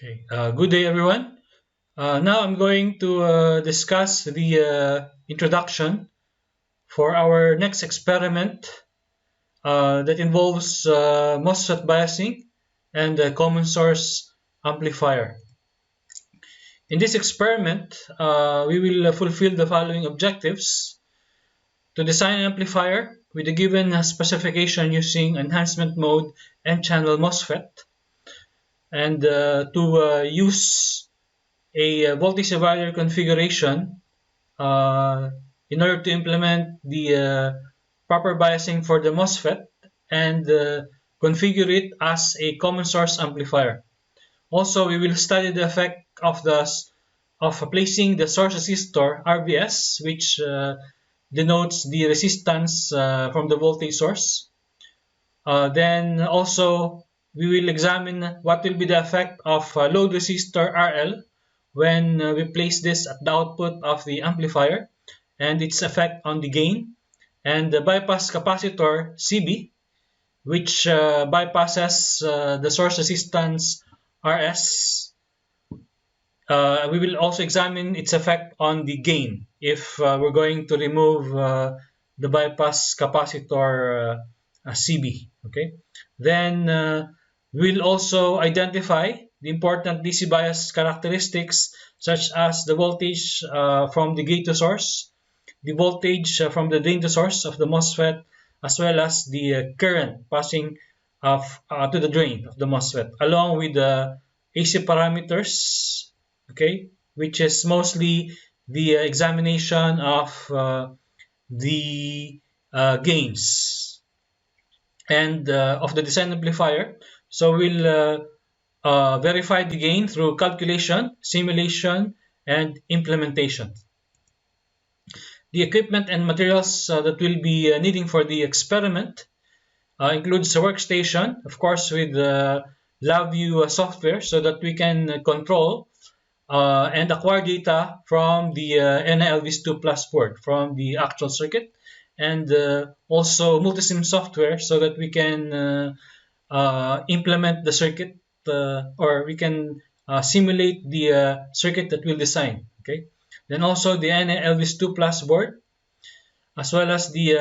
Okay, good day everyone. Now I'm going to discuss the introduction for our next experiment that involves MOSFET biasing and a common source amplifier. In this experiment, we will fulfill the following objectives: to design an amplifier with a given specification using enhancement mode and channel MOSFET, and to use a voltage divider configuration uh, in order to implement the proper biasing for the MOSFET and configure it as a common source amplifier. Also, we will study the effect of placing the source resistor RVS, which denotes the resistance from the voltage source. Then also we will examine what will be the effect of load resistor RL when we place this at the output of the amplifier and its effect on the gain, and the bypass capacitor CB, which bypasses the source resistance RS. We will also examine its effect on the gain if we're going to remove the bypass capacitor CB. Okay. Then we'll also identify the important DC bias characteristics such as the voltage from the gate to source, the voltage from the drain to source of the MOSFET, as well as the current passing to the drain of the MOSFET, along with the AC parameters, okay, which is mostly the examination of the gains and of the design amplifier. So we'll verify the gain through calculation, simulation, and implementation. The equipment and materials that we'll be needing for the experiment includes a workstation, of course, with LabVIEW software so that we can control and acquire data from the NILVIS2 Plus board from the actual circuit, and also multisim software so that we can implement the circuit or we can simulate the circuit that we'll design. Okay. Then also the NILVIS2 Plus board, as well as the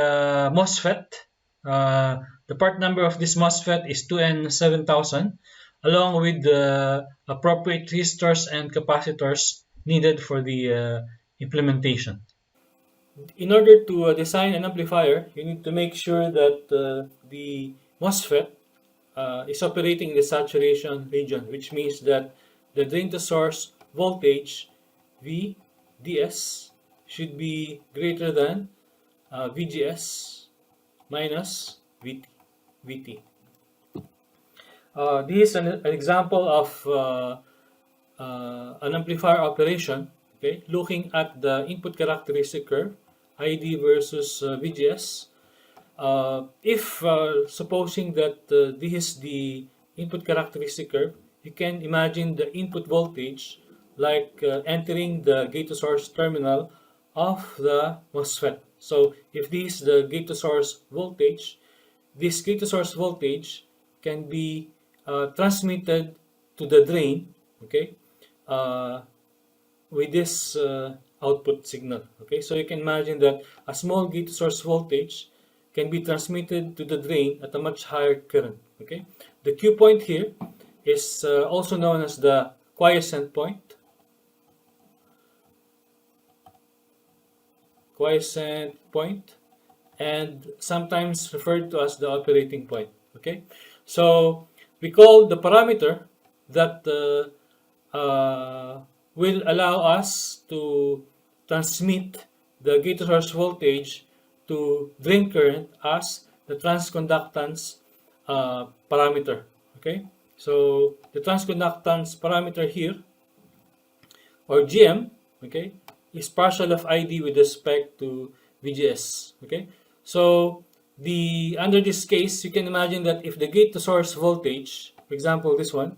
MOSFET. The part number of this MOSFET is 2N7000, along with the appropriate resistors and capacitors needed for the implementation. In order to design an amplifier, you need to make sure that the MOSFET is operating in the saturation region, which means that the drain to source voltage VDS should be greater than VGS minus VT. This is an example of an amplifier operation. Okay, looking at the input characteristic curve, ID versus VGS. If supposing that this is the input characteristic curve, you can imagine the input voltage like entering the gate to source terminal of the MOSFET. So if this is the gate to source voltage, this gate to source voltage can be transmitted to the drain, okay, with this output signal. Okay, so you can imagine that a small gate to source voltage can be transmitted to the drain at a much higher current. Okay, the Q point here is also known as the quiescent point. And sometimes referred to as the operating point. Okay, so we call the parameter that will allow us to transmit the gate to source voltage to drain current as the transconductance parameter. Okay, so the transconductance parameter here, or GM, okay, is partial of ID with respect to VGS. Okay, so under this case, you can imagine that if the gate to source voltage, for example this one,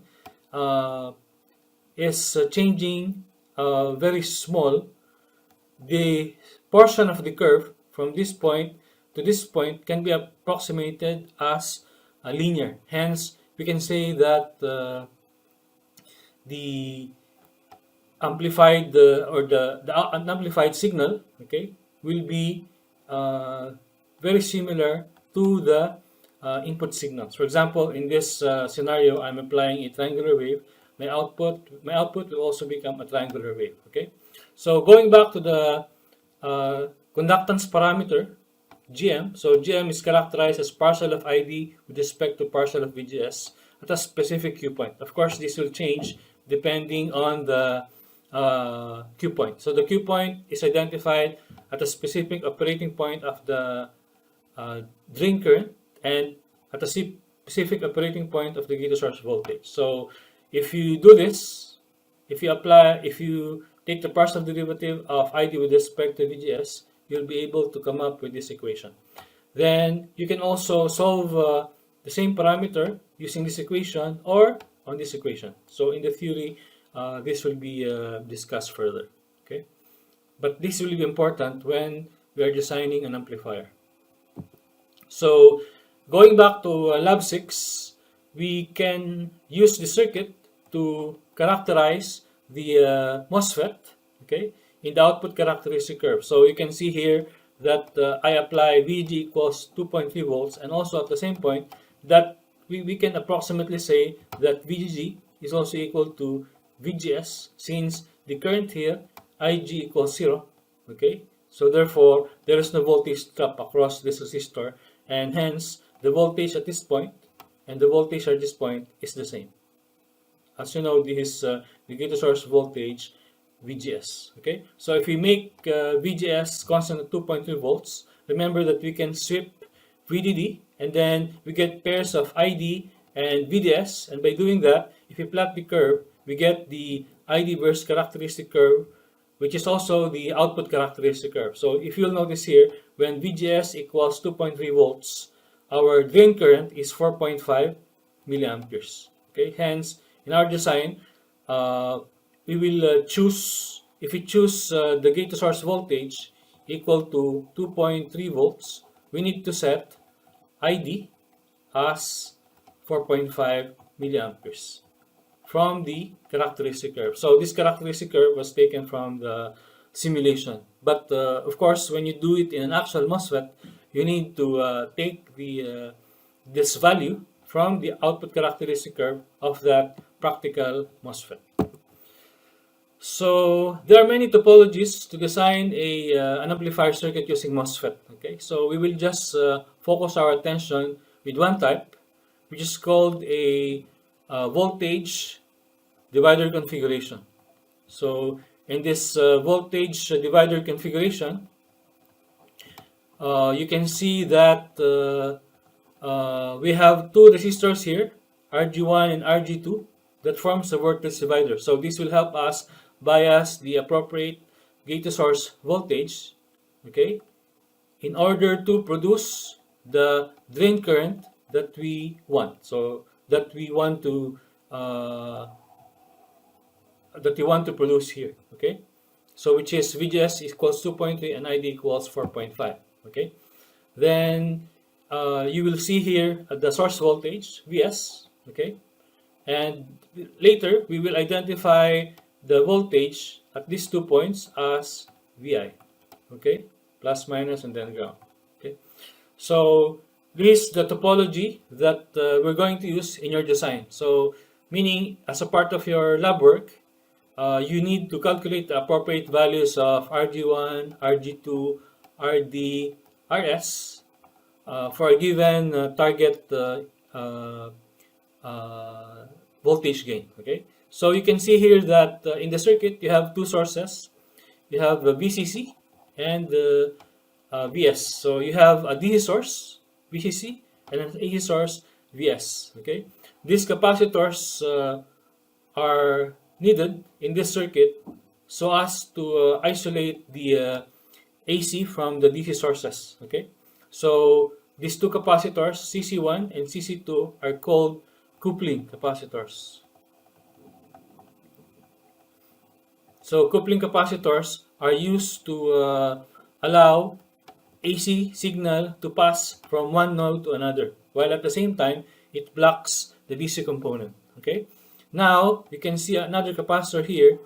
is changing very small, the portion of the curve from this point to this point can be approximated as linear. Hence, we can say that the amplified the unamplified signal, okay, will be uh, very similar to the input signals. For example, in this scenario, I'm applying a triangular wave. My output will also become a triangular wave. Okay, so going back to the uh, conductance parameter, GM. So GM is characterized as partial of ID with respect to partial of VGS at a specific Q point. Of course, this will change depending on the Q point. So the Q point is identified at a specific operating point of the uh, drain current and at a specific operating point of the gate to source voltage. So if you do this, if you take the partial derivative of ID with respect to VGS, you'll be able to come up with this equation. Then you can also solve the same parameter using this equation or on this equation. So in the theory, this will be discussed further. Okay, but this will be important when we are designing an amplifier. So going back to Lab 6, we can use the circuit to characterize the MOSFET, okay, in the output characteristic curve. So you can see here that I apply VG equals 2.3 volts, and also at the same point that we can approximately say that VGG is also equal to VGS, since the current here, IG equals 0, okay? So therefore, there is no voltage drop across this resistor, and hence the voltage at this point and the voltage at this point is the same. As you know, this is the gate to source voltage VGS. Okay, so if we make VGS constant at 2.3 volts, remember that we can sweep VDD and then we get pairs of ID and VDS, and by doing that, if we plot the curve, we get the ID versus characteristic curve, which is also the output characteristic curve. So if you'll notice here, when VGS equals 2.3 volts, our drain current is 4.5 milliamperes. Okay, hence in our design, we will choose, if we choose the gate to source voltage equal to 2.3 volts, we need to set ID as 4.5 milliamperes from the characteristic curve. So this characteristic curve was taken from the simulation. But of course, when you do it in an actual MOSFET, you need to take the this value from the output characteristic curve of that practical MOSFET. So there are many topologies to design an amplifier circuit using MOSFET. Okay, so we will just focus our attention with one type, which is called a voltage divider configuration. So in this voltage divider configuration, you can see that we have two resistors here, RG1 and RG2, that forms a voltage divider. So this will help us bias the appropriate gate to source voltage, okay, in order to produce the drain current that we want. So that we want to produce here, okay. So which is VGS equals 2.3 and ID equals 4.5, okay. Then you will see here the source voltage Vs, okay, and later we will identify the voltage at these 2 points as Vi, okay, plus minus and then ground, okay. So this is the topology that we're going to use in your design. So meaning, as a part of your lab work, you need to calculate the appropriate values of RG1, RG2, RD, RS for a given target voltage gain. Okay, so you can see here that in the circuit you have two sources. You have the VCC and the Vs. So you have a DC source VCC and an AC source Vs. Okay, these capacitors are needed in this circuit so as to isolate the AC from the DC sources. Okay, so these two capacitors, CC1 and CC2, are called coupling capacitors. So coupling capacitors are used to allow AC signal to pass from one node to another, while at the same time it blocks the DC component. Okay. Now you can see another capacitor here,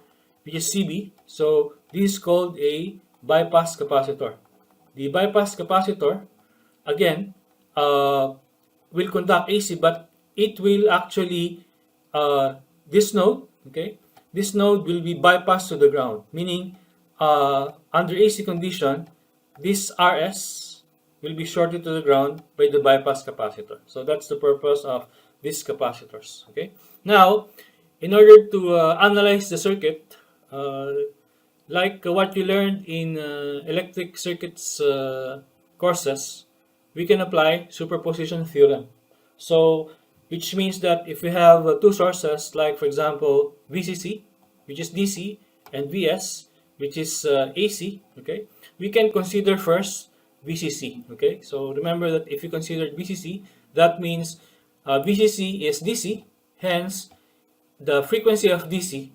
which is CB. So this is called a bypass capacitor. The bypass capacitor, again, will conduct AC, but it will actually, this node, okay, this node will be bypassed to the ground, meaning under AC condition, this RS will be shorted to the ground by the bypass capacitor. So that's the purpose of these capacitors. Okay. Now, in order to analyze the circuit, like what we learned in electric circuits courses, we can apply superposition theorem. So, which means that if we have two sources, like for example VCC, which is DC, and VS, which is AC, okay, we can consider first VCC. Okay, so remember that if you consider VCC, that means VCC is DC, hence the frequency of DC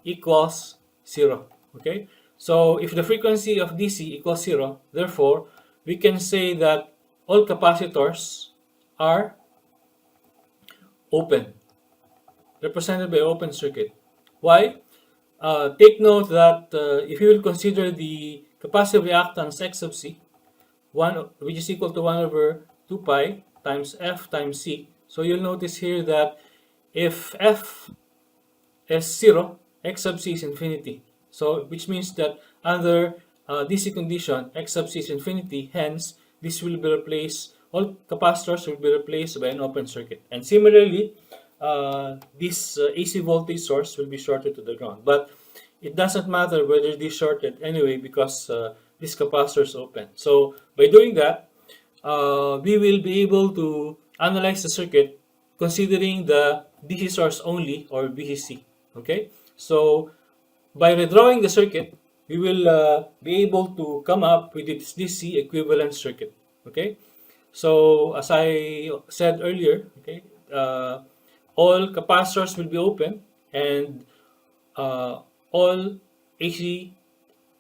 equals 0. Okay, so if the frequency of DC equals 0, therefore we can say that all capacitors are open, represented by open circuit. Why? Take note that if you will consider the capacitive reactance X sub C, which is equal to 1 over 2 pi times F times C. So you'll notice here that if F is 0, X sub C is infinity. So which means that under DC condition, X sub C is infinity, hence this will be replaced, all capacitors will be replaced by an open circuit. And similarly, this AC voltage source will be shorted to the ground. But it doesn't matter whether it is shorted anyway, because this capacitor is open. So by doing that, we will be able to analyze the circuit considering the DC source only, or VCC. Okay, so by redrawing the circuit, we will be able to come up with its DC equivalent circuit. Okay, so as I said earlier, okay, all capacitors will be open, and all AC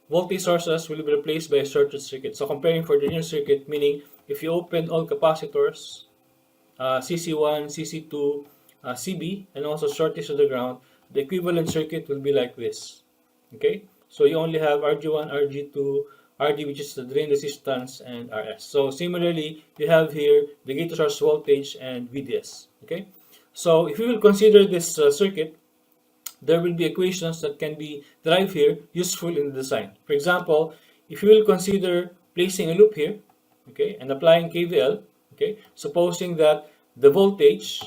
voltage sources will be replaced by a shorted circuit. So comparing for the linear circuit, meaning if you open all capacitors, CC1, CC2, CB, and also shortage to the ground, the equivalent circuit will be like this. Okay, so you only have RG1, RG2, RD, which is the drain resistance, and RS. So similarly, you have here the gate to source voltage and VDS. Okay, so if you will consider this circuit, there will be equations that can be derived here, useful in the design. For example, if you will consider placing a loop here, okay, and applying KVL, okay, supposing that the voltage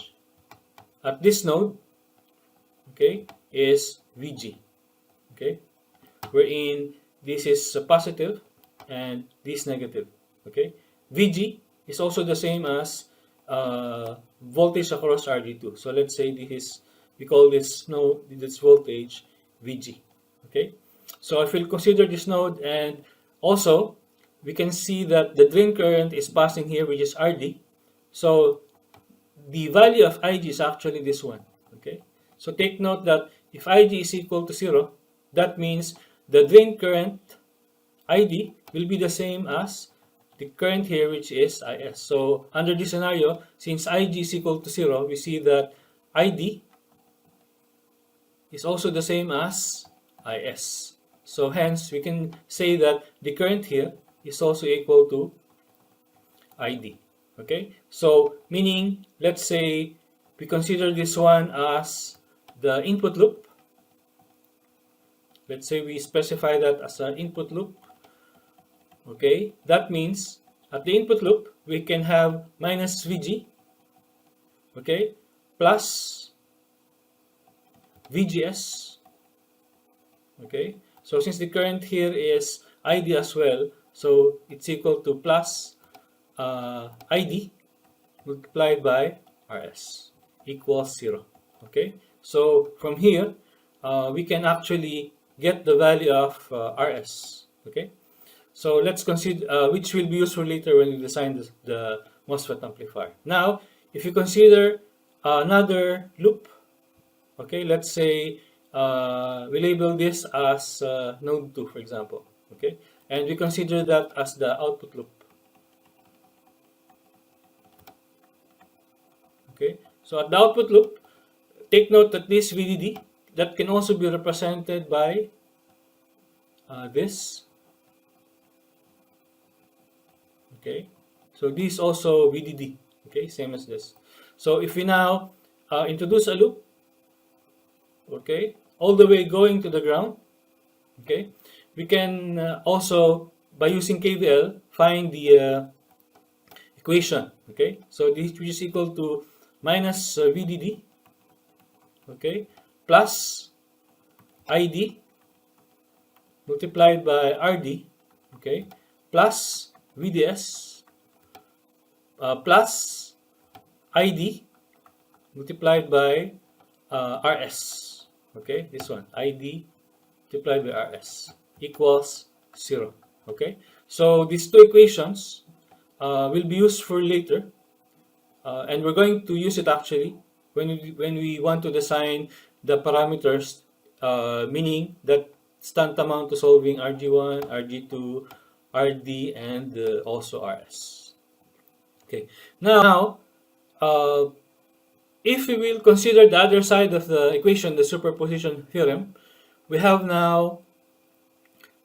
at this node, okay, is VG, okay, wherein this is positive and this negative. Okay, VG is also the same as voltage across RD2. So let's say this is, we call this node, this voltage VG. Okay, so if we consider this node, and also we can see that the drain current is passing here, which is RD. So the value of IG is actually this one. Okay, so take note that if IG is equal to 0, that means the drain current ID will be the same as the current here, which is IS. So under this scenario, since IG is equal to 0, we see that ID is also the same as IS. So hence, we can say that the current here is also equal to ID. Okay, so meaning, let's say we consider this one as the input loop. Let's say we specify that as an input loop. Okay, that means at the input loop, we can have minus VG, okay, plus VGS. Okay, so since the current here is ID as well, so it's equal to plus ID multiplied by RS equals 0. Okay, so from here, we can actually get the value of RS. Okay, so let's consider, which will be useful later when we design the MOSFET amplifier. Now, if you consider another loop, okay, let's say we label this as node 2, for example. Okay, and we consider that as the output loop. Okay, so at the output loop, take note that this VDD that can also be represented by this. Okay, so this also VDD. Okay, same as this. So if we now introduce a loop, okay, all the way going to the ground, okay, we can also, by using KVL, find the equation. Okay, so this which is equal to minus VDD, okay, plus ID multiplied by RD, okay, plus VDS plus ID multiplied by RS. Okay, this one, ID multiplied by RS equals 0. Okay, so these two equations will be used for later, and we're going to use it actually when we want to design the parameters, meaning that it's tantamount to solving RG1, RG2, RD, and also RS. Okay, now if we will consider the other side of the equation, the superposition theorem, we have now,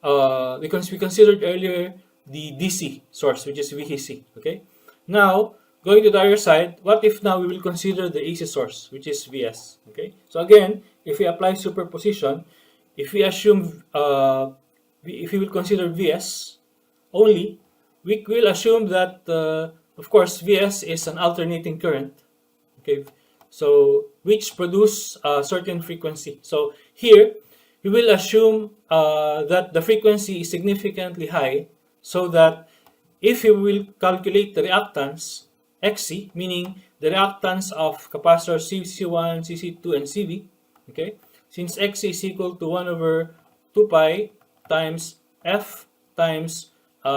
because we considered earlier the DC source, which is VCC. Okay, now going to the other side, what if now we will consider the AC source, which is VS? Okay, so again, if we apply superposition, if we assume, if we will consider VS only, we will assume that, of course, VS is an alternating current. Okay, so which produce a certain frequency. So here we will assume that the frequency is significantly high, so that if you will calculate the reactance XC, meaning the reactance of capacitor CC1, CC2, and CV, okay, since XC is equal to 1 over 2 pi times F times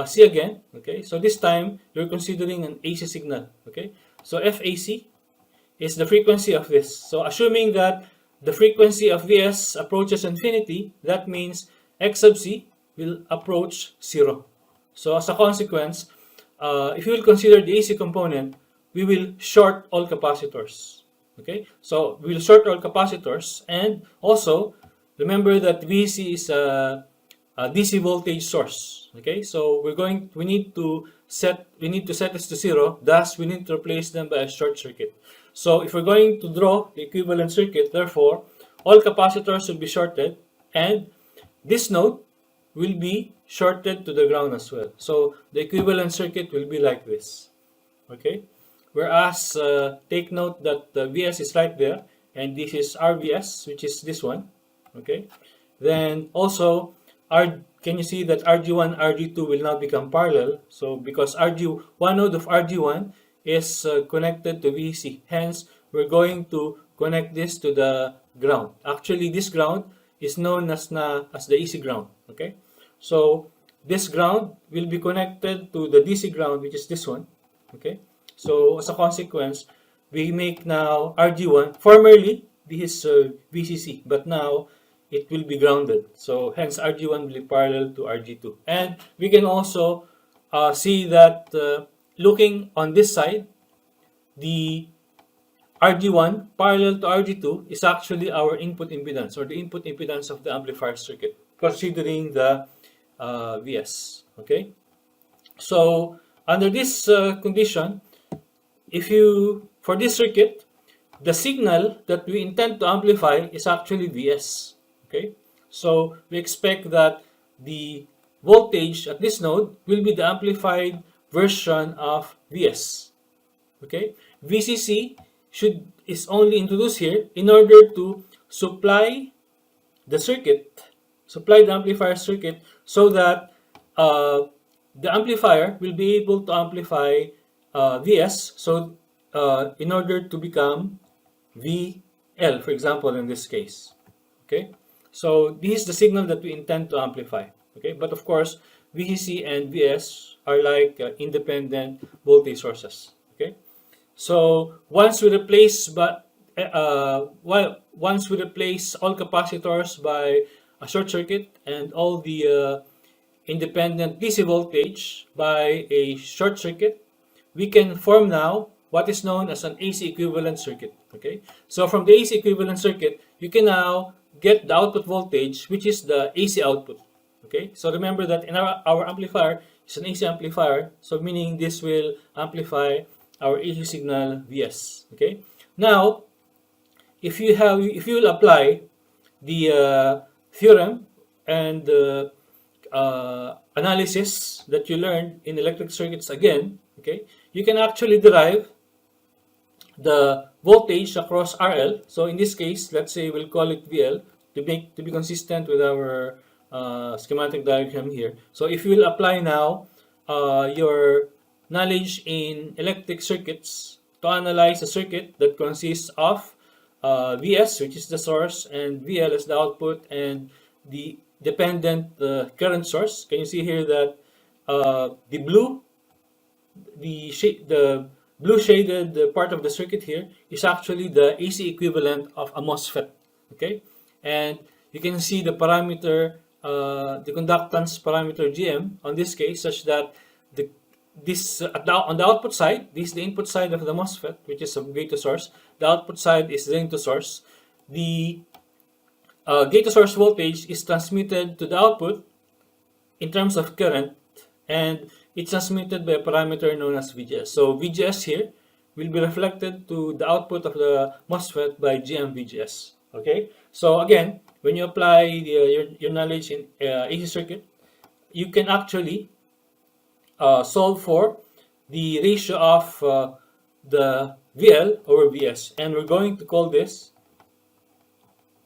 C again, okay, so this time you're considering an AC signal, okay, so FAC is the frequency of this. So assuming that the frequency of Vs approaches infinity, that means X sub C will approach 0. So as a consequence, if you will consider the AC component, we will short all capacitors. Okay, so we will short all capacitors, and also remember that VC is a DC voltage source. Okay, so we need to set this to 0. Thus, we need to replace them by a short circuit. So if we're going to draw the equivalent circuit, therefore, all capacitors will be shorted, and this node will be shorted to the ground as well. So the equivalent circuit will be like this. Okay, whereas take note that the VS is right there, and this is RVS, which is this one. Okay, then also can you see that RG1, RG2 will now become parallel? So because one node of RG1 is connected to VC, hence we're going to connect this to the ground. Actually, this ground is known as the AC ground. Okay, so this ground will be connected to the DC ground, which is this one. Okay, so as a consequence, we make now RG1. Formerly, this is VCC, but now it will be grounded. So hence RG1 will be parallel to RG2. And we can also see that looking on this side, the RG1 parallel to RG2 is actually our input impedance, or the input impedance of the amplifier circuit, considering the VS. Okay, so under this condition, for this circuit, the signal that we intend to amplify is actually VS. Okay, so we expect that the voltage at this node will be the amplified version of VS. Okay, VCC is only introduced here in order to supply the amplifier circuit, so that the amplifier will be able to amplify VS, so in order to become VL, for example, in this case. Okay, so this is the signal that we intend to amplify. Okay, but of course, VCC and VS are like independent voltage sources. Okay, so once we replace all capacitors by a short circuit and all the independent DC voltage by a short circuit, we can form now what is known as an AC equivalent circuit. Okay, so from the AC equivalent circuit, you can now get the output voltage, which is the AC output. Okay, so remember that in our amplifier is an AC amplifier, so meaning this will amplify our AC signal Vs. Okay, now if you will apply the theorem and analysis that you learned in electric circuits again, okay, you can actually derive the voltage across RL. So in this case, let's say we'll call it VL to be consistent with our schematic diagram here. So if you will apply now your knowledge in electric circuits to analyze a circuit that consists of Vs, which is the source, and VL as the output, and the dependent current source. Can you see here that the blue shaded part of the circuit here is actually the AC equivalent of a MOSFET. Okay, and you can see the parameter, the conductance parameter Gm on this case, such that on the output side, this is the input side of the MOSFET, which is from gate to source. The output side is drain to source. The gate to source voltage is transmitted to the output in terms of current, and it's transmitted by a parameter known as VGS. So VGS here will be reflected to the output of the MOSFET by GM VGS. Okay, so again, when you apply your knowledge in AC circuit, you can actually solve for the ratio of the VL over VS, and we're going to call this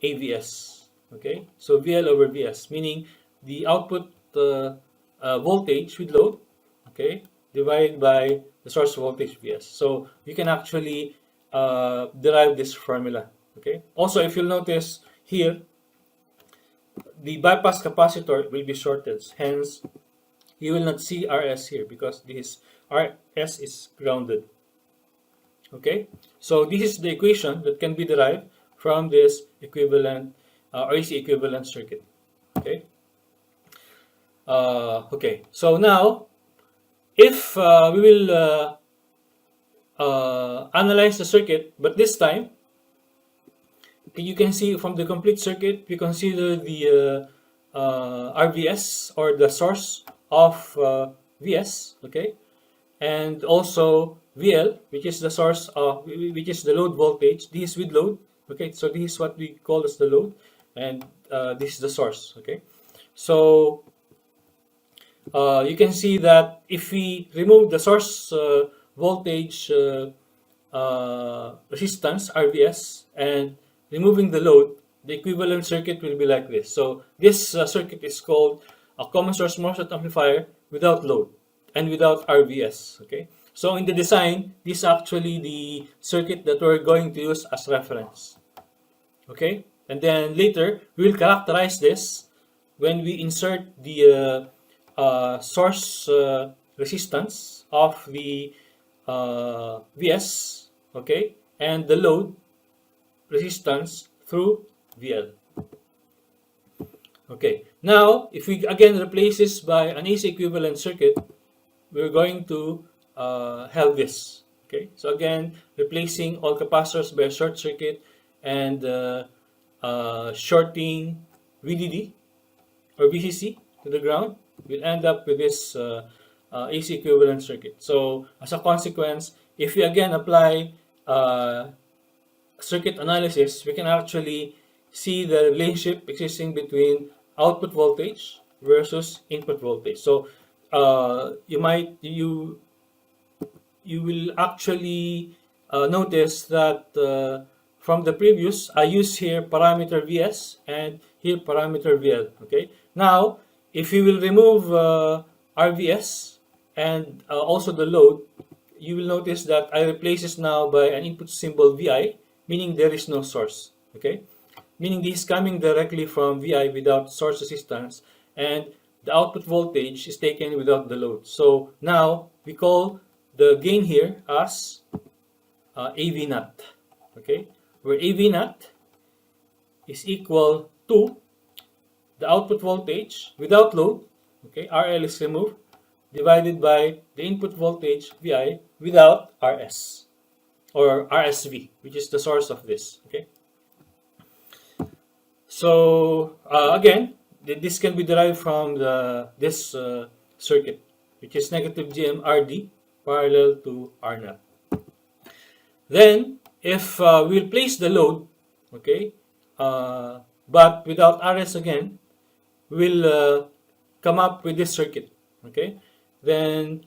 AVS. Okay, so VL over VS, meaning the output voltage with load, okay, divided by the source voltage Vs. So you can actually derive this formula. Okay. Also, if you'll notice here, the bypass capacitor will be shorted. Hence, you will not see RS here because this RS is grounded. Okay. So this is the equation that can be derived from this equivalent or AC equivalent circuit. Okay. Okay. So now, if we will analyze the circuit, but this time you can see from the complete circuit, we consider the RVS, or the source of VS, okay, and also VL, which is the source of, which is the load voltage. This is with load, okay. So this is what we call as the load, and this is the source, okay. So you can see that if we remove the source voltage resistance RVS and removing the load, the equivalent circuit will be like this. So this circuit is called a common source MOSFET amplifier without load and without RVS. Okay. So in the design, this is actually the circuit that we're going to use as reference. Okay. And then later we will characterize this when we insert the source resistance of the Vs, okay, and the load resistance through VL. Okay, now if we again replace this by an AC equivalent circuit, we're going to have this. Okay, so again, replacing all capacitors by a short circuit and shorting VDD or VCC to the ground, we'll end up with this AC equivalent circuit. So as a consequence, if we again apply circuit analysis, we can actually see the relationship existing between output voltage versus input voltage. So you will actually notice that from the previous, I use here parameter Vs and here parameter VL. Okay. Now, if you will remove RVS and also the load, you will notice that I replace this now by an input symbol Vi, meaning there is no source. Okay, meaning this is coming directly from Vi without source resistance, and the output voltage is taken without the load. So now we call the gain here as AV naught. Okay, where AV naught is equal to the output voltage without load, okay, RL is removed, divided by the input voltage Vi without RS. or RSV, which is the source of this. Okay. So again, this can be derived from this circuit, which is negative GMRD parallel to R naught. Then, if we'll place the load, okay, but without RS again, we'll come up with this circuit, okay. Then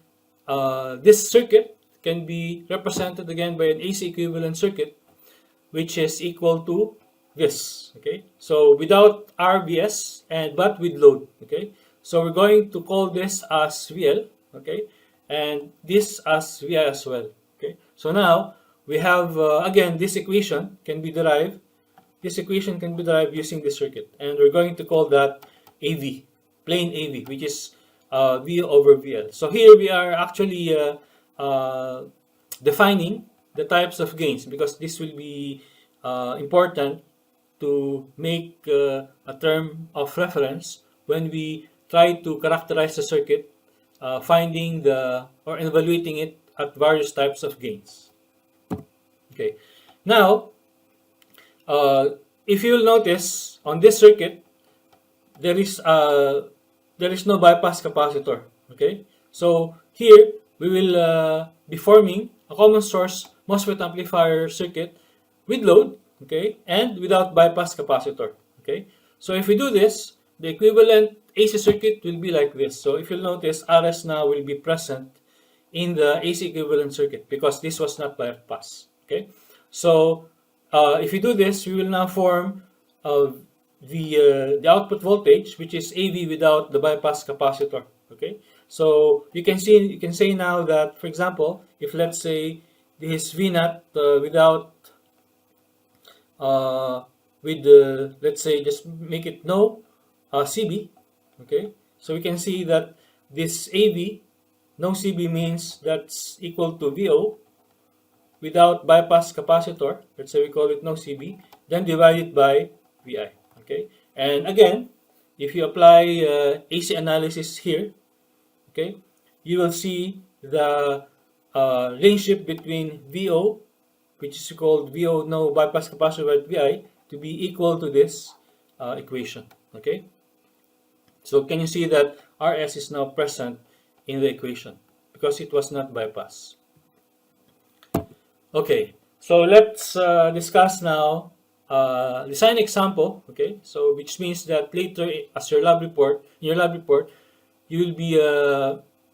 this circuit can be represented again by an AC equivalent circuit, which is equal to this, okay. So without RVS and but with load, okay. So we're going to call this as VL, okay, and this as VI as well, okay. So now we have again this equation can be derived. This equation can be derived using this circuit, and we're going to call that AV, plain AV, which is V over VL. So here we are actually defining the types of gains, because this will be important to make a term of reference when we try to characterize the circuit, finding or evaluating it at various types of gains. Okay, now if you will notice on this circuit, there is no bypass capacitor. Okay, so here we will be forming a common source MOSFET amplifier circuit with load, okay, and without bypass capacitor. Okay, so if we do this, the equivalent AC circuit will be like this. So if you'll notice, RS now will be present in the AC equivalent circuit because this was not bypass. Okay, so if we do this, we will now form the output voltage, which is AV without the bypass capacitor. Okay, so you can say now that, for example, if let's say this V naught without with the, let's say, just make it no CB. Okay, so we can see that this AV no CB means that's equal to VO without bypass capacitor. Let's say we call it no CB, then divided by VI. Okay, and again, if you apply AC analysis here, okay, you will see the relationship between VO, which is called VO no bypass capacitor by VI, to be equal to this equation. Okay, so can you see that RS is now present in the equation because it was not bypass. Okay, so let's discuss now design example. Okay, so which means that later, as your lab report, you will be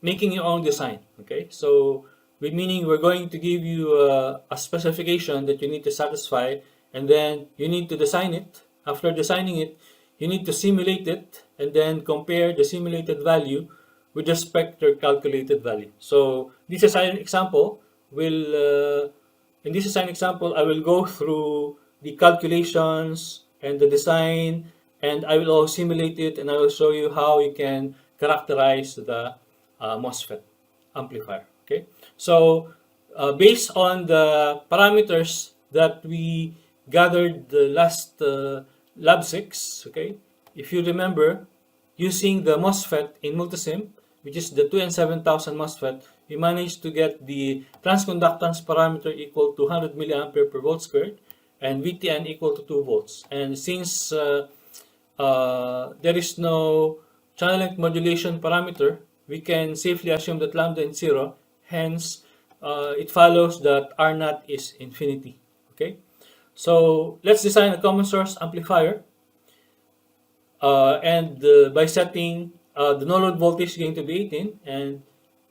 making your own design. Okay, so with meaning we're going to give you a specification that you need to satisfy, and then you need to design it. After designing it, you need to simulate it, and then compare the simulated value with respect to your calculated value. So this is an example. In this design example, I will go through the calculations and the design, and I will also simulate it, and I will show you how you can characterize the MOSFET amplifier. Okay, so based on the parameters that we gathered the last lab 6, okay, if you remember, using the MOSFET in multisim, which is the 2N7000 MOSFET, we managed to get the transconductance parameter equal to 100 milliampere per volt squared and VTN equal to 2 volts. And since there is no channel length modulation parameter, we can safely assume that lambda is 0. Hence, it follows that R naught is infinity. Okay, so let's design a common source amplifier, and by setting the no load voltage is going to be 18, and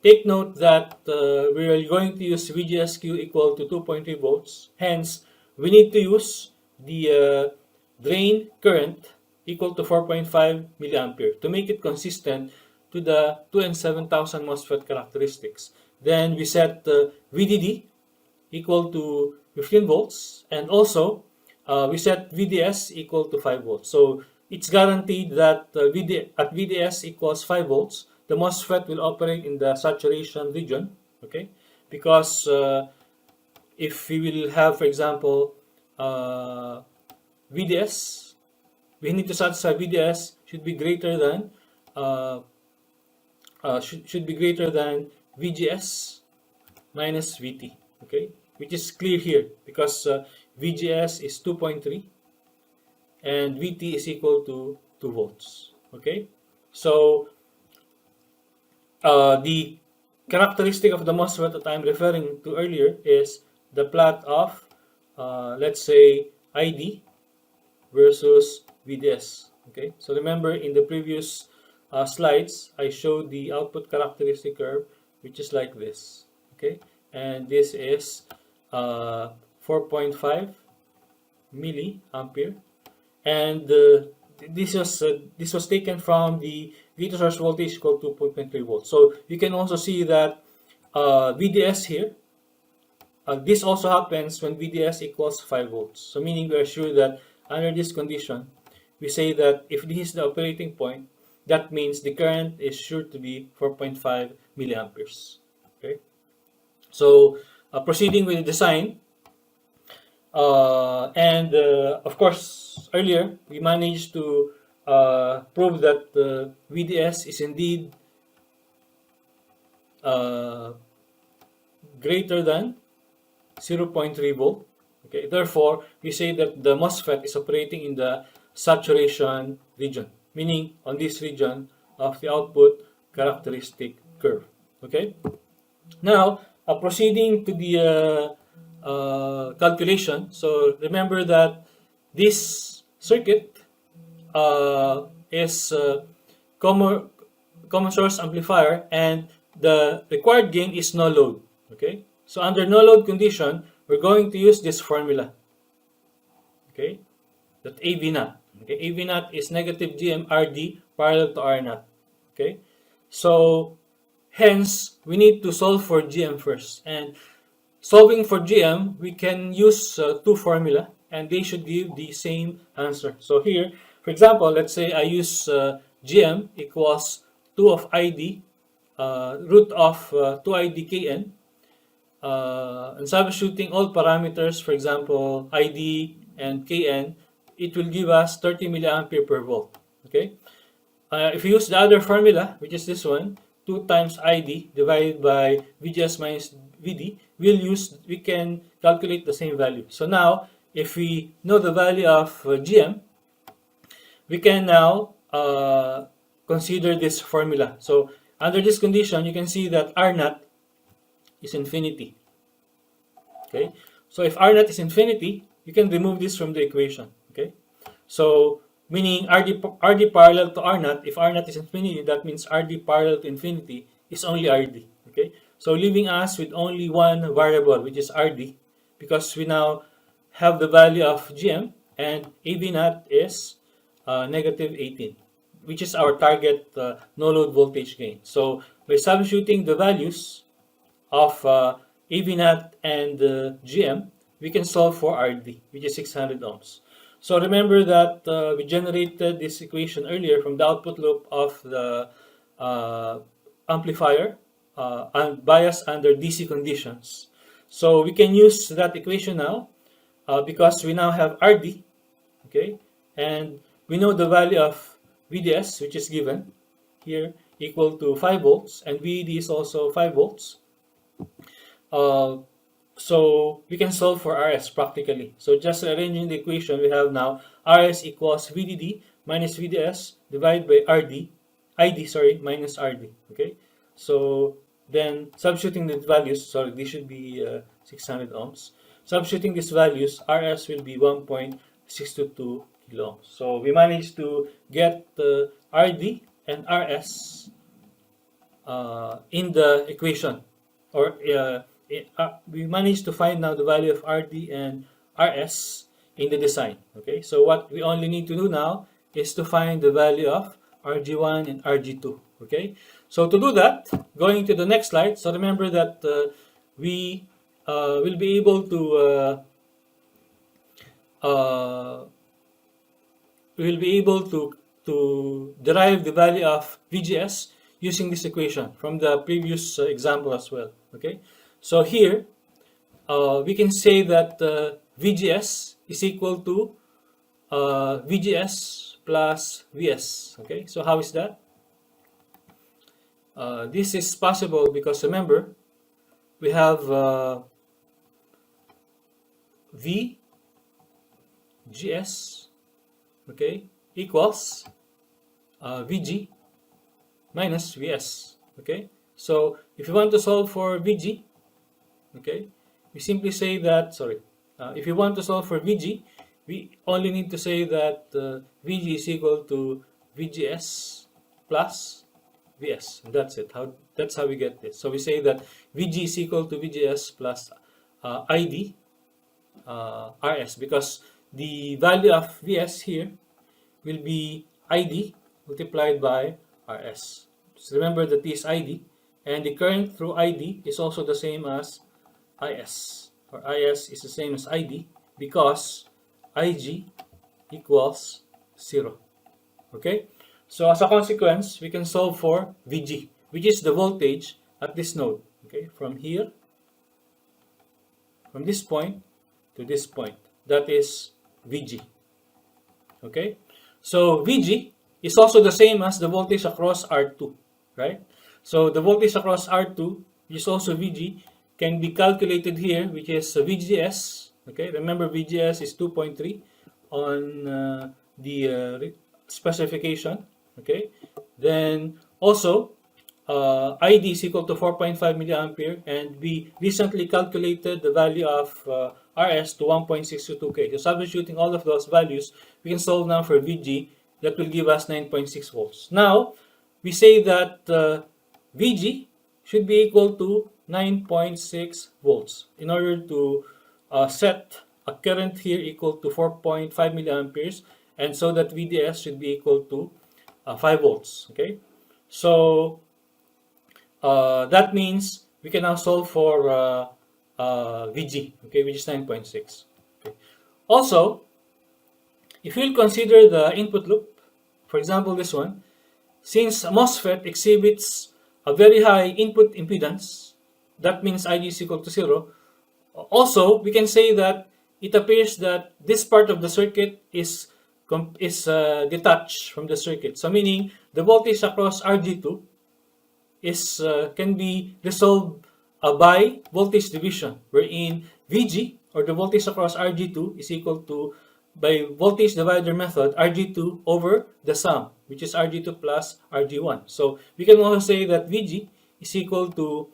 take note that we are going to use VGSQ equal to 2.3 volts. Hence, we need to use the drain current equal to 4.5 milliampere to make it consistent to the 2N7000 MOSFET characteristics. Then we set VDD equal to 15 volts, and also we set VDS equal to 5 volts. So it's guaranteed that at VDS equals 5 volts, the MOSFET will operate in the saturation region. Okay, because if we will have, for example, VDS, we need to satisfy VDS should be greater than VGS minus VT. Okay, which is clear here because VGS is 2.3 and VT is equal to 2 volts. Okay, so the characteristic of the MOSFET that I'm referring to earlier is the plot of, let's say, ID versus VDS. Okay, so remember in the previous slides, I showed the output characteristic curve, which is like this. Okay, and this is 4.5 milliampere, and this was taken from the gate source voltage equal to 2.3 volts. So you can also see that VDS here, this also happens when VDS equals 5 volts. So meaning we are sure that under this condition, we say that if this is the operating point, that means the current is sure to be 4.5 milliamperes. Okay. So proceeding with the design, and of course, earlier we managed to prove that VDS is indeed greater than 0.3 volt. Okay, therefore, we say that the MOSFET is operating in the saturation region, meaning on this region of the output characteristic curve. Okay, now proceeding to the calculation. So remember that this circuit is common source amplifier, and the required gain is no load. Okay, so under no load condition, we're going to use this formula. Okay, that AV naught. Okay, AV naught is negative GM RD parallel to R naught. Okay, so hence we need to solve for GM first, and solving for GM, we can use two formula, and they should give the same answer. So here, for example, let's say I use GM equals 2 of ID, root of 2ID Kn, and substituting all parameters, for example, ID and Kn, it will give us 30 milliampere per volt. Okay. If you use the other formula, which is this one, 2 times ID divided by VGS minus VD, we can calculate the same value. So now, if we know the value of GM, we can now consider this formula. So under this condition, you can see that R naught is infinity. Okay, so if R naught is infinity, you can remove this from the equation. Okay, so meaning RD parallel to R naught, if R naught is infinity, that means RD parallel to infinity is only RD. Okay, so leaving us with only one variable, which is RD, because we now have the value of GM, and AV naught is negative 18, which is our target no load voltage gain. So by substituting the values of AV naught and GM, we can solve for RD, which is 600 ohms. So remember that we generated this equation earlier from the output loop of the amplifier and bias under DC conditions. So we can use that equation now because we now have RD, okay, and we know the value of VDS, which is given here, equal to 5 volts, and VD is also 5 volts. So we can solve for RS practically. So just arranging the equation, we have now RS equals VDD minus VDS divided by ID minus RD. Okay, so then substituting the values, sorry, this should be 600 ohms. Substituting these values, RS will be 1.622 kilo ohms. So we managed to get the RD and RS in the equation, or we managed to find now the value of RD and RS in the design. Okay, so what we only need to do now is to find the value of RG1 and RG2. Okay, so to do that, going to the next slide. So remember that we will be able to derive the value of VGS using this equation from the previous example as well. Okay, so here we can say that VGS is equal to VGS plus VS. Okay, so how is that? This is possible because remember we have VGS, okay, equals VG minus Vs. Okay, so if you want to solve for Vg, okay, we simply say that, if you want to solve for Vg, we only need to say that Vg is equal to VGS plus Vs, and that's it. That's how we get this. So we say that Vg is equal to VGS plus ID Rs, because the value of Vs here will be ID multiplied by Rs. So remember that this is ID, and the current through ID is also the same as Is, or Is is the same as ID because Ig equals 0. Okay? So as a consequence, we can solve for Vg, which is the voltage at this node. Okay? From here, from this point to this point. That is Vg. Okay? So Vg is also the same as the voltage across R2, right? So the voltage across R2, which is also Vg, can be calculated here, which is VGS. Okay, remember VGS is 2.3 on the specification. Okay, then also ID is equal to 4.5 milliampere, and we recently calculated the value of Rs to 1.622K. So substituting all of those values, we can solve now for Vg. That will give us 9.6 volts. Now, we say that Vg should be equal to 9.6 volts in order to set a current here equal to 4.5 milliamperes, and so that VDS should be equal to 5 volts. Okay, so that means we can now solve for Vg, okay, which is 9.6. Okay. Also, if we'll consider the input loop, for example this one, since MOSFET exhibits a very high input impedance, that means Ig is equal to 0. Also, we can say that it appears that this part of the circuit is detached from the circuit. So meaning the voltage across Rg2 is can be resolved by voltage division, wherein Vg, or the voltage across Rg2, is equal to, by voltage divider method, Rg2 over the sum, which is Rg2 plus Rg1. So we can also say that Vg is equal to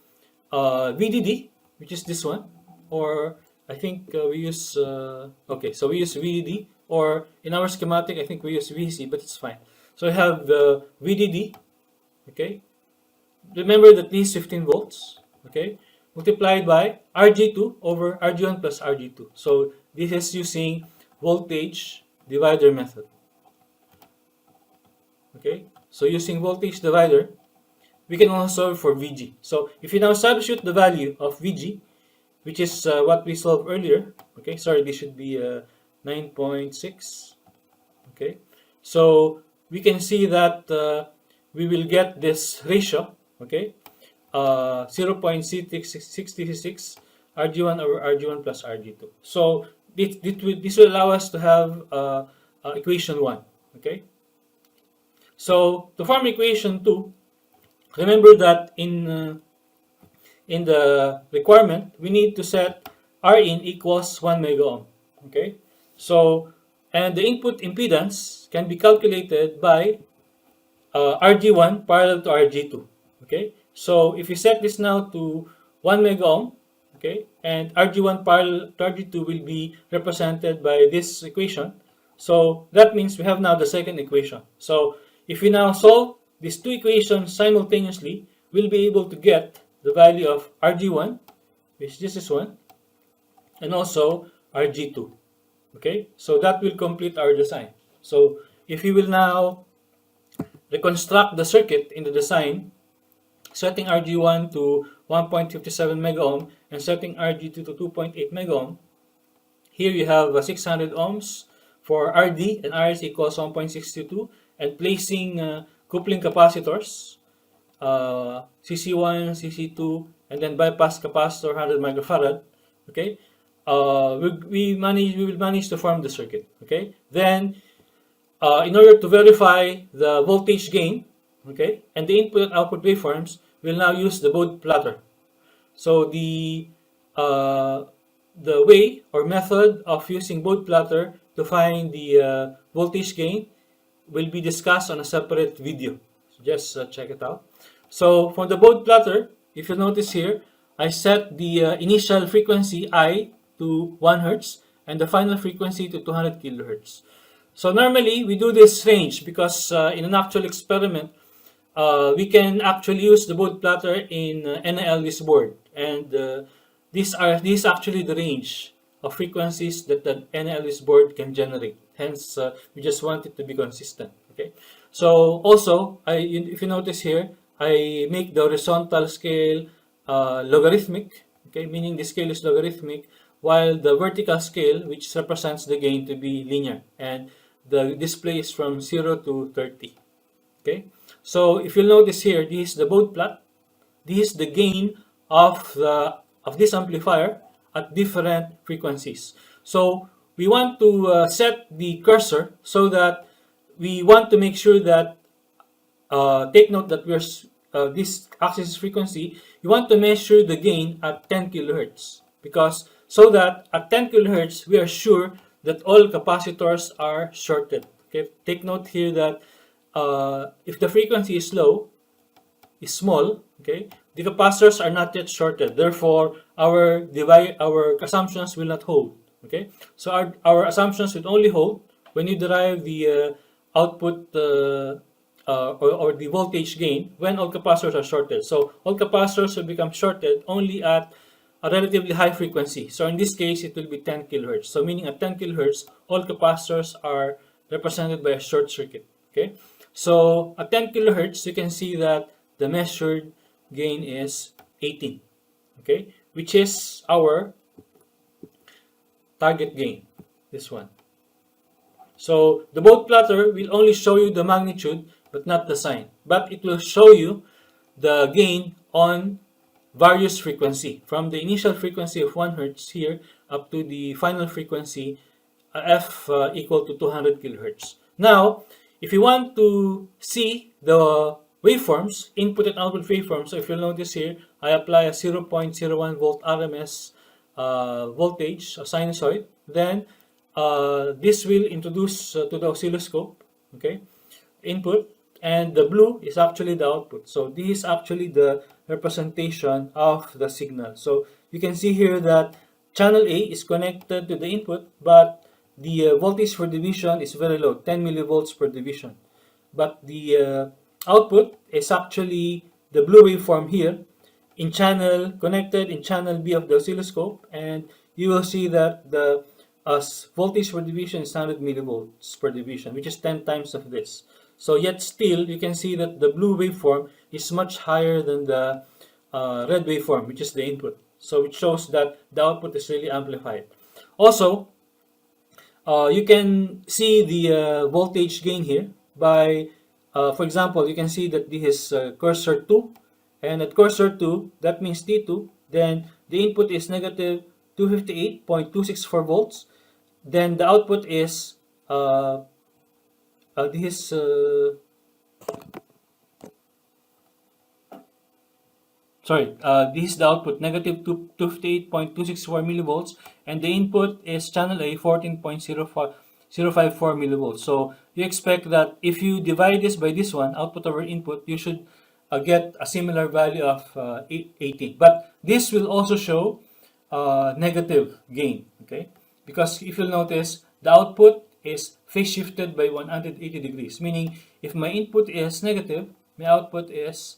VDD, which is this one, or I think we use, okay, so we use VDD, or in our schematic, I think we use VC, but it's fine. So we have VDD, okay, remember that this is 15 volts, okay, multiplied by Rg2 over Rg1 plus Rg2. So this is using voltage divider method. Okay, so using voltage divider, we can also solve for Vg. So if you now substitute the value of Vg, which is what we solved earlier, okay, sorry, this should be 9.6. Okay, so we can see that we will get this ratio, okay, 0.66 Rg1 over Rg1 plus Rg2. So this will allow us to have equation 1. Okay, so to form equation 2, remember that in the requirement, we need to set Rin equals 1 mega ohm. Okay, so, and the input impedance can be calculated by Rg1 parallel to Rg2. Okay, so if we set this now to 1 mega ohm, okay, and Rg1 parallel to Rg2 will be represented by this equation. So that means we have now the second equation. So if we now solve these two equations simultaneously, we'll be able to get the value of Rg1, which this is 1, and also Rg2. Okay, so that will complete our design. So if we will now reconstruct the circuit in the design, setting Rg1 to 1.57 mega ohm and setting Rg2 to 2.8 mega ohm, here you have 600 ohms for Rd, and Rs equals 1.62, and placing coupling capacitors, CC1, CC2, and then bypass capacitor 100 microfarad. Okay, we will manage to form the circuit. Okay, then in order to verify the voltage gain, okay, and the input and output waveforms, we'll now use the Bode plotter. So the the way or method of using bode plotter to find the voltage gain will be discussed on a separate video. So just check it out. So for the bode plotter, if you notice here, I set the initial frequency I to 1 Hertz and the final frequency to 200 kilohertz. So normally we do this range because in an actual experiment, we can actually use the bode plotter in NIL's board, and these actually the range of frequencies that the NIL's board can generate. Hence, we just want it to be consistent. Okay. So also, if you notice here, I make the horizontal scale logarithmic. Okay, meaning the scale is logarithmic, while the vertical scale, which represents the gain, to be linear, and the display is from 0 to 30. Okay, so if you'll notice here, this is the bode plot. This is the gain of this amplifier at different frequencies. So we want to set the cursor so that we want to make sure that take note that we're this axis frequency. You want to measure the gain at 10 kilohertz because so that at 10 kilohertz we are sure that all capacitors are shorted. Okay, take note here that if the frequency is low, is small, okay, the capacitors are not yet shorted. Therefore, our assumptions will not hold. Okay, so our assumptions will only hold when you derive the output or the voltage gain when all capacitors are shorted. So all capacitors will become shorted only at a relatively high frequency. So in this case, it will be 10 kilohertz. So meaning at 10 kilohertz, all capacitors are represented by a short circuit. Okay, so at 10 kilohertz, you can see that the measured gain is 18. Okay, which is our target gain. This one. So the bode plotter will only show you the magnitude but not the sign. But it will show you the gain on various frequency from the initial frequency of 1 Hertz here up to the final frequency f equal to 200 kilohertz. Now, if you want to see the waveforms, input and output waveforms, so if you'll notice here, I apply a 0.01 volt RMS voltage, a sinusoid. Then this will introduce to the oscilloscope, okay, input, and the blue is actually the output. So this is actually the representation of the signal. So you can see here that channel A is connected to the input, but the voltage for division is very low, 10 millivolts per division. But the output is actually the blue waveform here in channel connected in channel B of the oscilloscope, and you will see that the voltage per division is 100 millivolts per division, which is 10 times of this. So yet still, you can see that the blue waveform is much higher than the red waveform, which is the input. So it shows that the output is really amplified. Also, you can see the voltage gain here by, for example, you can see that this is cursor 2, and at cursor 2, that means T2, then the input is negative 258.264 volts, then the output is this is the output, negative 258.264 millivolts, and the input is channel A, 14.054 millivolts. So you expect that if you divide this by this one, output over input, you should get a similar value of 18. But this will also show negative gain, okay? Because if you'll notice, the output is phase shifted by 180 degrees, meaning if my input is negative, my output is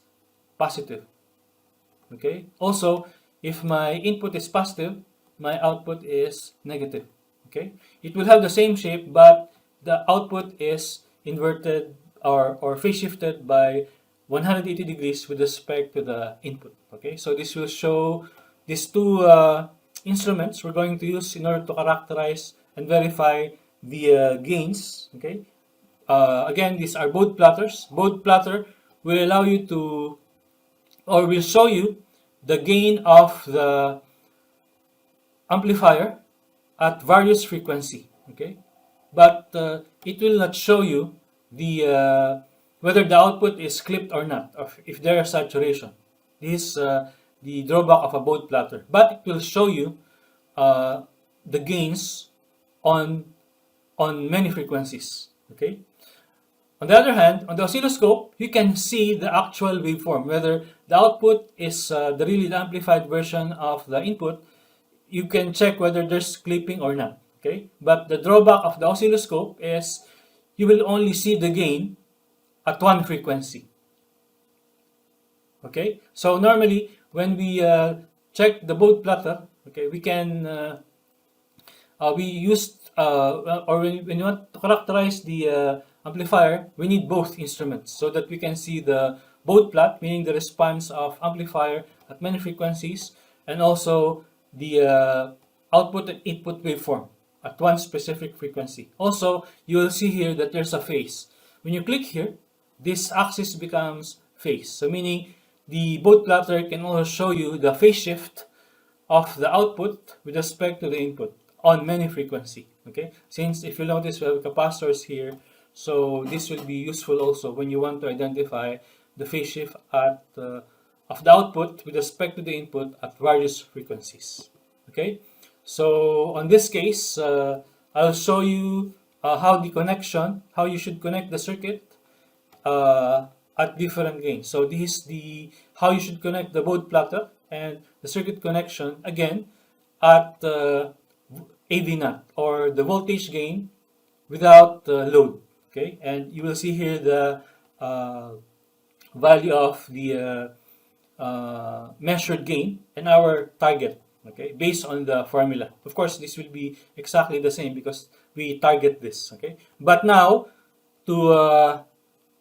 positive. Okay. Also, if my input is positive, my output is negative. Okay. It will have the same shape, but the output is inverted or phase shifted by 180 degrees with respect to the input. Okay. So this will show these two instruments we're going to use in order to characterize and verify the gains. Okay. Again, these are bode plotters. Bode plotter will allow you to, or will show you the gain of the amplifier at various frequency. Okay, but it will not show you the whether the output is clipped or not, or if there is saturation. This is the drawback of a bode plotter. But it will show you uh, the gains on many frequencies. Okay. On the other hand, on the oscilloscope, you can see the actual waveform, whether the output is the really amplified version of the input. You can check whether there's clipping or not. Okay, but the drawback of the oscilloscope is you will only see the gain at one frequency. Okay, so normally when we check the baud plotter, okay, we used or when you want to characterize the amplifier, we need both instruments so that we can see the baud plot, meaning the response of amplifier at many frequencies, and also the output and input waveform at one specific frequency. Also, you will see here that there's a phase. When you click here, this axis becomes phase. So meaning the baud plotter can also show you the phase shift of the output with respect to the input on many frequency. Okay, since if you notice we have capacitors here, so this will be useful also when you want to identify the phase shift at of the output with respect to the input at various frequencies. Okay, so on this case, I'll show you how you should connect the circuit uh, at different gains. So this is the how you should connect the baud plotter and the circuit connection again at AV naught or the voltage gain without load. Okay, and you will see here the value of the measured gain and our target. Okay, based on the formula. Of course, this will be exactly the same because we target this. Okay, but now to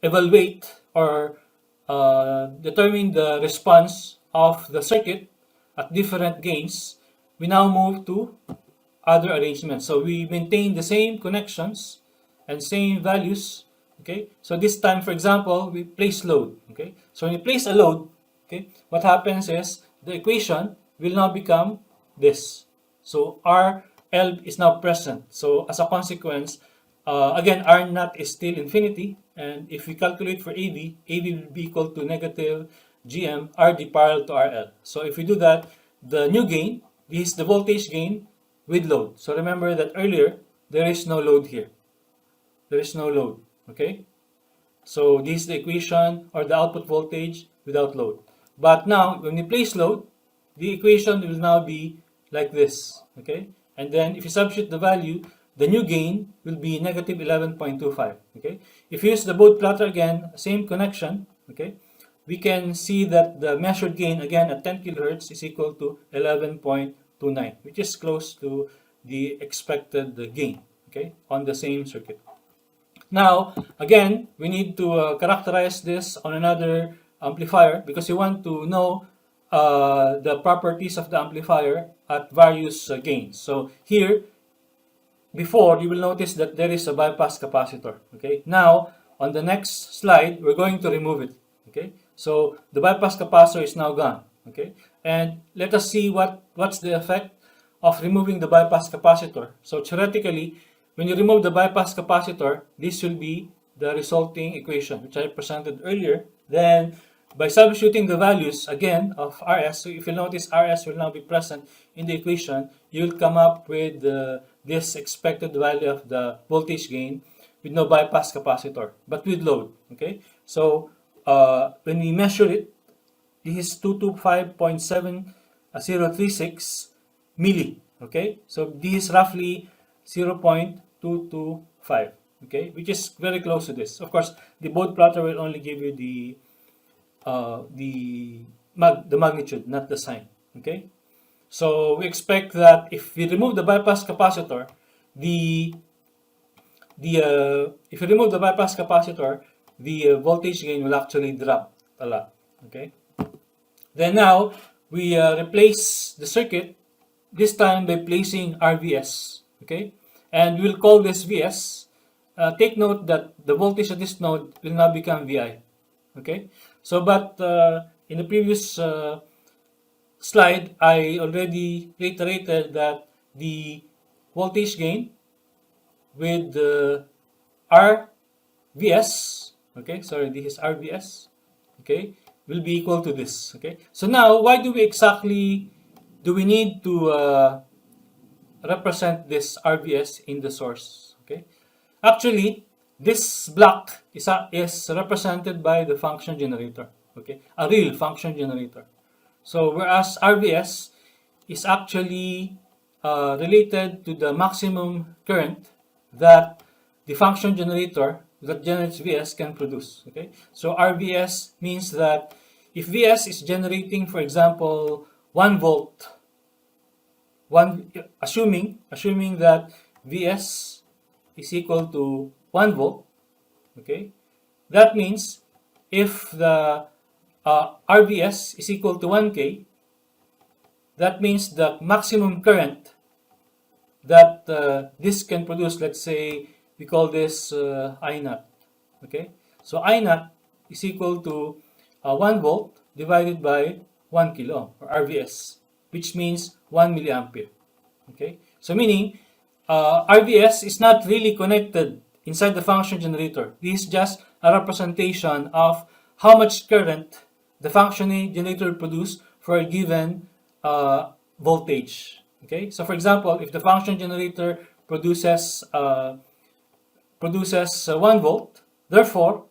evaluate or determine the response of the circuit at different gains, we now move to other arrangements. So we maintain the same connections and same values. Okay, so this time, for example, we place load. Okay, so when you place a load, okay, what happens is the equation will now become this. So RL is now present. So as a consequence, again, R naught is still infinity, and if we calculate for AV will be equal to negative GM RD parallel to RL. So if we do that, the new gain, this is the voltage gain with load. So remember that earlier, there is no load here. There is no load, okay? So this is the equation or the output voltage without load. But now, when you place load, the equation will now be like this, okay? And then if you substitute the value, the new gain will be negative 11.25, okay? If you use the baud plotter again, same connection, okay? We can see that the measured gain again at 10 kilohertz is equal to 11.29, which is close to the expected gain, okay, on the same circuit. Now, again, we need to characterize this on another amplifier because we want to know the properties of the amplifier at various gains. So here, before, you will notice that there is a bypass capacitor. Okay. Now, on the next slide, we're going to remove it. Okay. So the bypass capacitor is now gone. Okay. And let us see what's the effect of removing the bypass capacitor. So theoretically, when you remove the bypass capacitor, this will be the resulting equation, which I presented earlier. Then, by substituting the values again of Rs, so if you notice Rs will now be present in the equation, you'll come up with this expected value of the voltage gain with no bypass capacitor, but with load. Okay, so when we measure it, this is 225.7036 milli. Okay, so this is roughly 0.225. Okay, which is very close to this. Of course, the baud plotter will only give you the magnitude, not the sign. Okay, so we expect that if we remove the bypass capacitor, the voltage gain will actually drop a lot. Okay, then now we replace the circuit, this time by placing RVS. Okay, and we'll call this VS. Take note that the voltage at this node will now become VI. Okay, so but in the previous slide, I already reiterated that the voltage gain with RVS, okay, sorry, this is RVS, okay, will be equal to this. Okay, so now why do we need to represent this RVS in the source. Okay, actually, this block is represented by the function generator. Okay, a real function generator. So whereas RVS is actually related to the maximum current that the function generator that generates VS can produce. Okay, so RVS means that if VS is generating, for example, 1 volt, assuming that Vs is equal to 1 volt, okay, that means if the RVS is equal to 1K, that means the maximum current that this can produce, let's say we call this I naught. Okay, so I naught is equal to 1 volt divided by 1 kilo ohm, or RVS, which means 1 milliampere. Okay, so meaning RVS is not really connected inside the function generator. This is just a representation of how much current the function generator will produce for a given voltage. Okay, so for example, if the function generator produces 1 volt, therefore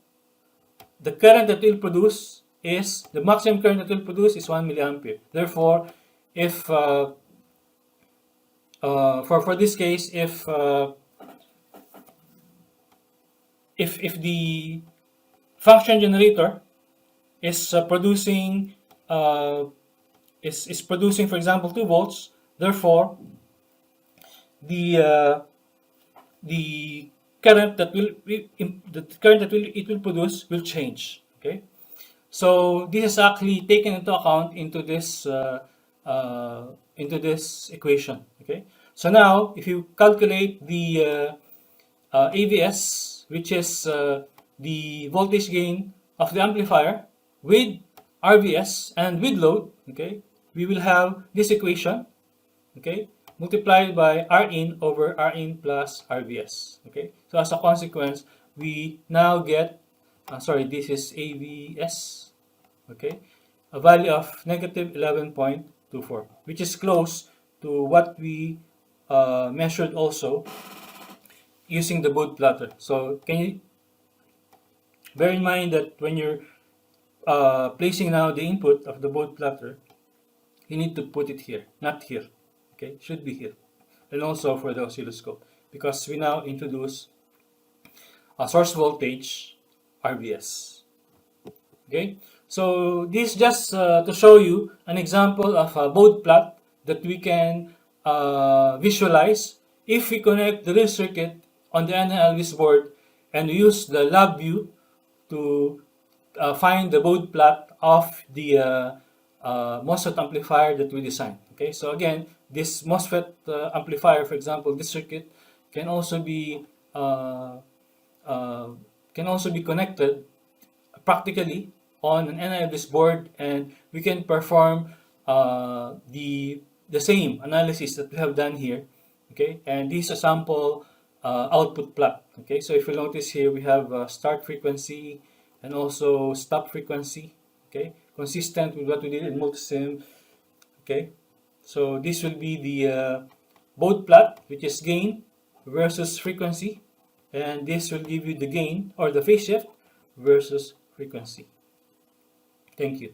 the current that it will produce is the maximum current that it will produce is 1 milliampere. Therefore, if for this case, if the function generator is producing is producing, for example, 2 volts, therefore the current that it will produce will change. Okay, so this is actually taken into account into this equation. Okay, so now if you calculate the AVS, which is the voltage gain of the amplifier, with RVS and with load, okay, we will have this equation, okay, multiplied by Rin over Rin plus RVS. Okay, so as a consequence, we now get, this is AVS, okay, a value of negative 11.24, which is close to what we measured also using the Bode plotter. So can you bear in mind that when you're placing now the input of the Bode plotter, you need to put it here, not here. Okay, it should be here. And also for the oscilloscope, because we now introduce a source voltage RVS. Okay, so this just to show you an example of a Bode plot that we can visualize if we connect the real circuit on the NLS board and use the lab view to find the Bode plot of the MOSFET amplifier that we designed. Okay, so again, this MOSFET amplifier, for example, this circuit can also be connected practically on an NLS board, and we can perform the same analysis that we have done here. Okay, and this is a sample output plot. Okay, so if you notice here, we have start frequency and also stop frequency. Okay, consistent with what we did in multisim. Okay, so this will be the Bode plot, which is gain versus frequency, and this will give you the gain or the phase shift versus frequency. Thank you.